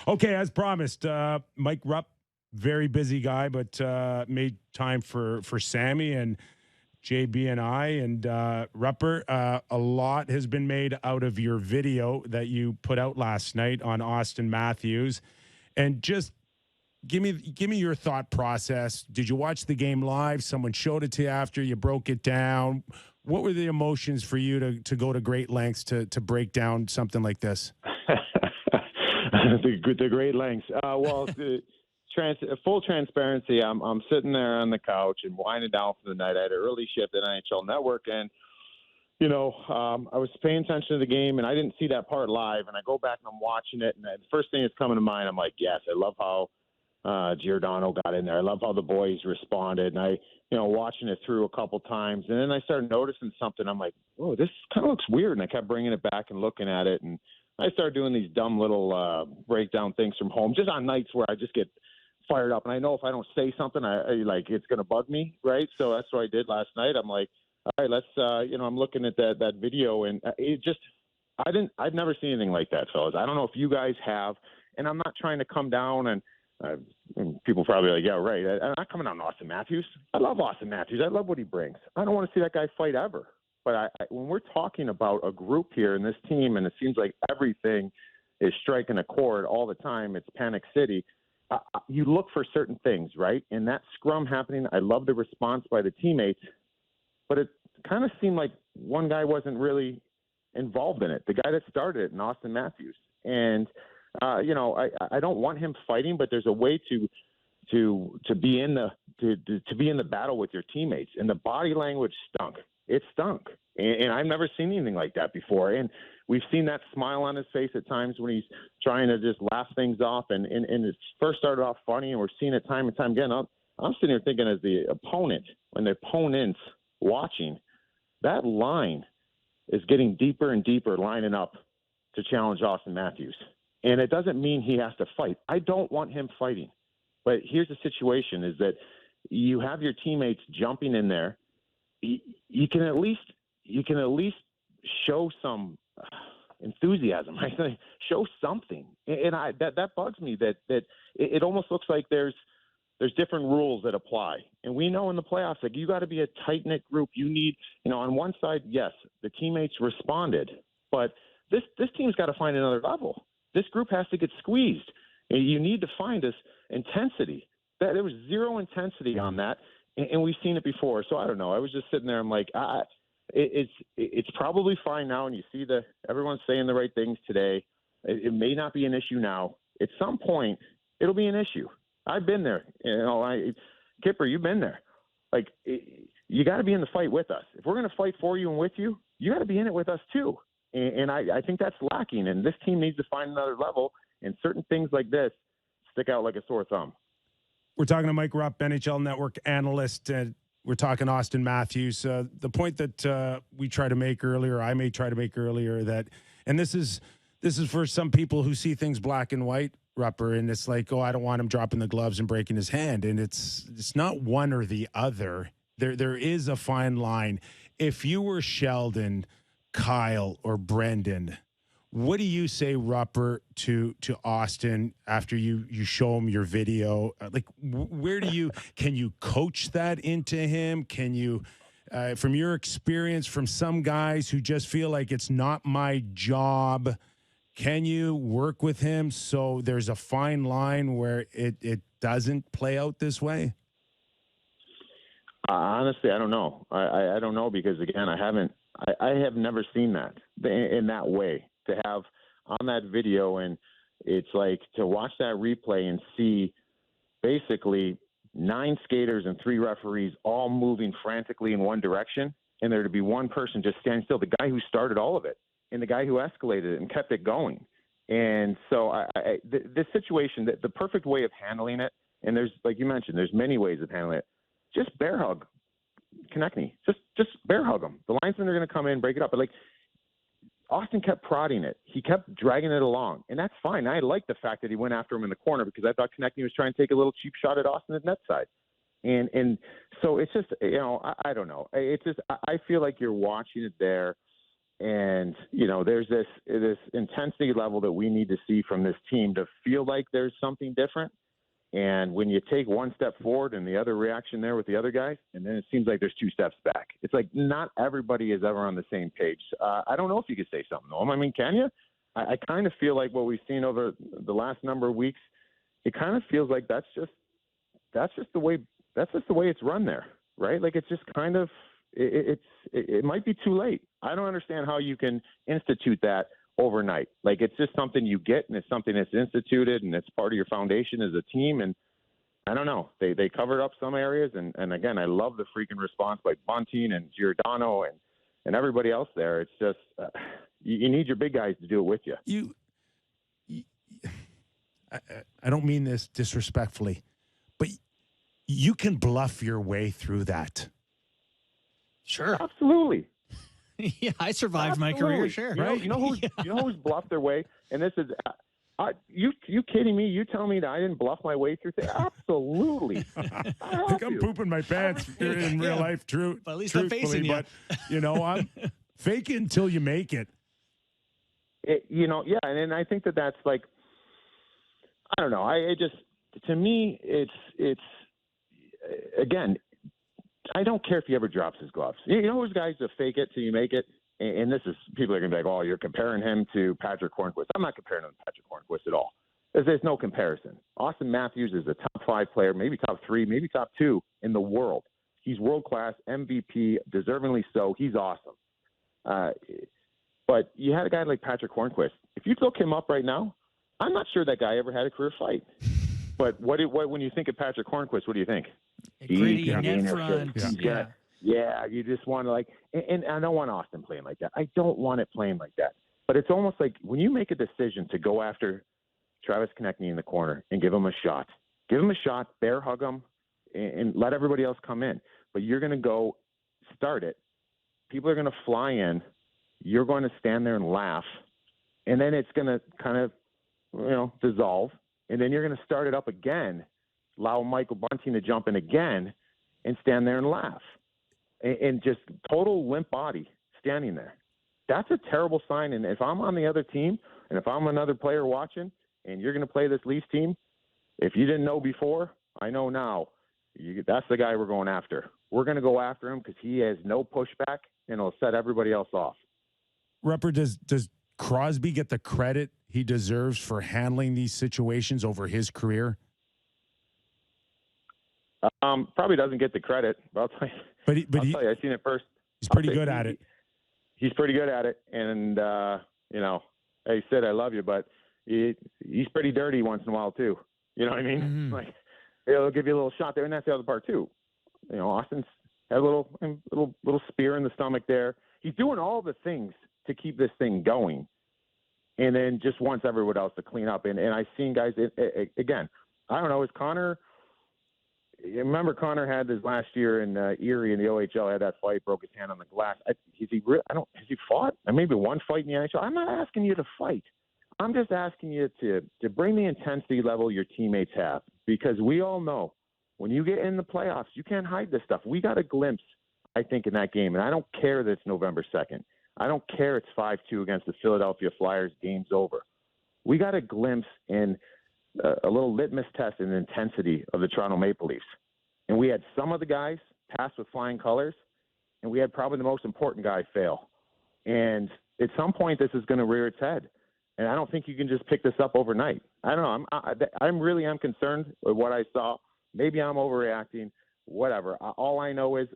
Okay, as promised, Mike Rupp, very busy guy, but made time for Sammy and JB and I. And Rupper, a lot has been made out of your video that you put out last night on Auston Matthews. And just give me your thought process. Did you watch the game live? Someone showed it to you after you broke it down. What were the emotions for you to go to great lengths to break down something like this? the great lengths. Full transparency, I'm sitting there on the couch and winding down for the night. I had an early shift at NHL Network, and I was paying attention to the game, and I didn't see that part live. And I go back and I'm watching it, and the first thing that's coming to mind, I'm like, yes, I love how Giordano got in there. I love how the boys responded, and I watching it through a couple times, and then I started noticing something. I'm like, oh, this kind of looks weird, and I kept bringing it back and looking at it, and I started doing these dumb little breakdown things from home, just on nights where I just get fired up, and I know if I don't say something, I like it's going to bug me, right? So that's what I did last night. I'm like, all right, let's, I'm looking at that video, and I've never seen anything like that, fellas. I don't know if you guys have, and I'm not trying to come down and people probably like, yeah, right. I'm not coming down on Auston Matthews. I love Auston Matthews. I love what he brings. I don't want to see that guy fight ever. But when we're talking about a group here in this team, and it seems like everything is striking a chord all the time, it's Panic City. You look for certain things, right? And that scrum happening, I love the response by the teammates, but it kind of seemed like one guy wasn't really involved in it. The guy that started it, Auston Matthews. And I don't want him fighting, but there's a way to be in the battle with your teammates. And the body language stunk. It stunk. And I've never seen anything like that before. And we've seen that smile on his face at times when he's trying to just laugh things off. And it first started off funny, and we're seeing it time and time again. I'm sitting here thinking, as the opponent, when the opponent's watching, that line is getting deeper and deeper, lining up to challenge Auston Matthews. And it doesn't mean he has to fight. I don't want him fighting. But here's the situation, is that you have your teammates jumping in there. You can at least show some enthusiasm, right? Show something. And that bugs me that it almost looks like there's different rules that apply. And we know in the playoffs, like, you got to be a tight-knit group. You need, on one side, yes, the teammates responded, but this team's got to find another level. This group has to get squeezed. And you need to find this intensity. There was zero intensity on that, and we've seen it before. So I don't know. I was just sitting there. I'm like, it's probably fine now, and you see everyone's saying the right things today. It may not be an issue now. At some point, it'll be an issue. I've been there. Kyper, you've been there. Like, you got to be in the fight with us. If we're going to fight for you and with you, you got to be in it with us too. And I think that's lacking. And this team needs to find another level. And certain things like this stick out like a sore thumb. We're talking to Mike Rupp, NHL Network analyst. We're talking Auston Matthews. The point that we try to make earlier, I may try to make earlier, that, and this is for some people who see things black and white, Rupper, and it's like, oh, I don't want him dropping the gloves and breaking his hand. And it's not one or the other. There is a fine line. If you were Sheldon, Kyle, or Brendan, what do you say, Rupper, to Auston after you show him your video? Like, where can you coach that into him? Can you, from your experience, from some guys who just feel like it's not my job, can you work with him so there's a fine line where it doesn't play out this way? Honestly, I don't know. I don't know, because, again, I have never seen that in that way. To have on that video, and it's like to watch that replay and see basically 9 skaters and 3 referees all moving frantically in one direction, and there to be one person just standing still, the guy who started all of it and the guy who escalated it and kept it going. And so this situation, the perfect way of handling it, and there's, like you mentioned, there's many ways of handling it. Just bear hug Konechny. Just bear hug him. The linesmen are going to come in, break it up. But, like, Auston kept prodding it. He kept dragging it along, and that's fine. I like the fact that he went after him in the corner, because I thought Konechny was trying to take a little cheap shot at Auston at net side. And so it's just, I don't know. It's just, I feel like you're watching it there, And, there's this intensity level that we need to see from this team to feel like there's something different. And when you take one step forward and the other reaction there with the other guys, and then it seems like there's two steps back. It's like not everybody is ever on the same page. I don't know if you could say something, Noam. I mean, can you? I kind of feel like what we've seen over the last number of weeks, it kind of feels like that's just the way it's run there, right? Like it's just kind of it might be too late. I don't understand how you can institute that overnight. Like it's just something you get, and it's something that's instituted, and it's part of your foundation as a team. And I don't know, they covered up some areas, and again, I love the freaking response by Bunting and Giordano and everybody else there. It's just you need your big guys to do it with you. I don't mean this disrespectfully, but you can bluff your way through that. Sure, absolutely. Yeah, I survived my career. Sure, right? You know who's bluffed their way, and this is you kidding me? You tell me that I didn't bluff my way through things? Absolutely. I think I'm pooping my pants in real life. True, but at least I'm facing you. But I'm fake it until you make it. Yeah, and I think that's like, I don't know. To me, it's again. I don't care if he ever drops his gloves. Those guys that fake it till you make it, and this is, people are going to be like, oh, you're comparing him to Patrick Hornquist. I'm not comparing him to Patrick Hornquist at all. There's no comparison. Auston Matthews is a top 5 player, maybe top 3, maybe top 2 in the world. He's world-class, MVP, deservingly so. He's awesome. But you had a guy like Patrick Hornquist. If you look him up right now, I'm not sure that guy ever had a career fight. But when you think of Patrick Hornquist, what do you think? Gritty, net front. Yeah, you just want to and I don't want Auston playing like that. I don't want it playing like that. But it's almost like when you make a decision to go after Travis Konechny in the corner and give him a shot, bear hug him, and let everybody else come in. But you're going to go start it. People are going to fly in. You're going to stand there and laugh. And then it's going to kind of, dissolve. And then you're going to start it up again, allow Michael Bunting to jump in again and stand there and laugh. And just total limp body standing there. That's a terrible sign. And if I'm on the other team and if I'm another player watching and you're going to play this Leafs team, if you didn't know before, I know now. That's the guy we're going after. We're going to go after him because he has no pushback and it'll set everybody else off. Rupper, does Crosby get the credit he deserves for handling these situations over his career? Probably doesn't get the credit. I'll tell you. I'll tell you, I've seen it first. He's pretty good at it. He's pretty good at it. And, hey, Sid, I love you, but he's pretty dirty once in a while, too. You know what I mean? Mm-hmm. Like, he'll give you a little shot there, and that's the other part, too. Austin's had a little spear in the stomach there. He's doing all the things to keep this thing going, and then just wants everyone else to clean up. And I've seen guys, again, I don't know, is Connor – remember Connor had this last year in Erie in the OHL, had that fight, broke his hand on the glass. Has he fought? Maybe one fight in the NHL? I'm not asking you to fight. I'm just asking you to bring the intensity level your teammates have, because we all know when you get in the playoffs, you can't hide this stuff. We got a glimpse, I think, in that game, and I don't care that it's November 2nd. I don't care it's 5-2 against the Philadelphia Flyers. Game's over. We got a glimpse in a little litmus test in the intensity of the Toronto Maple Leafs. And we had some of the guys pass with flying colors, and we had probably the most important guy fail. And at some point, this is going to rear its head. And I don't think you can just pick this up overnight. I don't know. I'm really concerned with what I saw. Maybe I'm overreacting, whatever. All I know is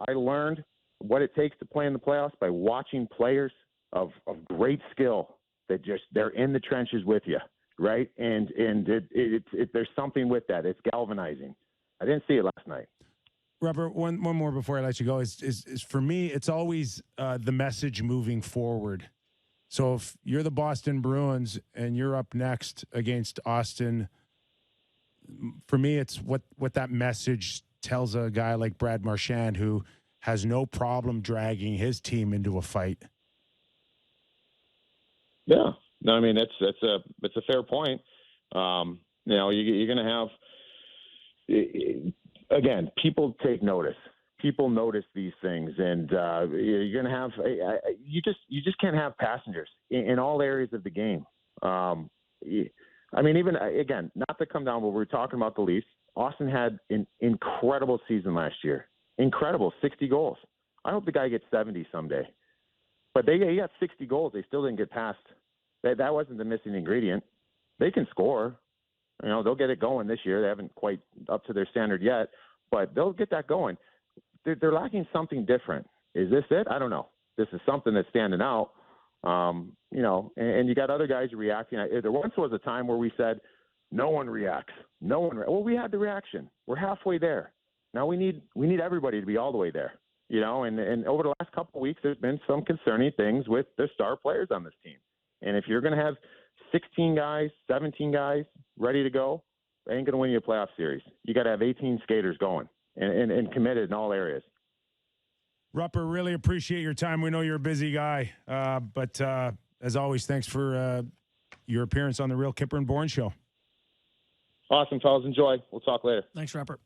I learned what it takes to play in the playoffs by watching players of great skill that they're in the trenches with you. Right. And there's something with that. It's galvanizing. I didn't see it last night. Robert, one more before I let you go is for me, it's always the message moving forward. So if you're the Boston Bruins and you're up next against Auston, for me, it's what that message tells a guy like Brad Marchand, who has no problem dragging his team into a fight. Yeah. No, I mean, it's a fair point. You're going to have, again, people take notice. people notice these things, and you're going to have you just can't have passengers in all areas of the game. I mean, even again, not to come down, but we're talking about the Leafs. Auston had an incredible season last year. Incredible, 60 goals. I hope the guy gets 70 someday. But he got 60 goals. They still didn't get past. That wasn't the missing ingredient. They can score. You know, they'll get it going this year. They haven't quite up to their standard yet, but they'll get that going. They're lacking something different. Is this it? I don't know. This is something that's standing out. You know, and you got other guys reacting. There once was a time where we said, no one reacts. Well, we had the reaction. We're halfway there. Now we need everybody to be all the way there. You know, and over the last couple of weeks, there's been some concerning things with the star players on this team. And if you're going to have 16 guys, 17 guys ready to go, they ain't going to win you a playoff series. You got to have 18 skaters going and committed in all areas. Rupper, really appreciate your time. We know you're a busy guy, but as always, thanks for your appearance on the Real Kyper and Bourne Show. Awesome, fellas. Enjoy. We'll talk later. Thanks, Rupper.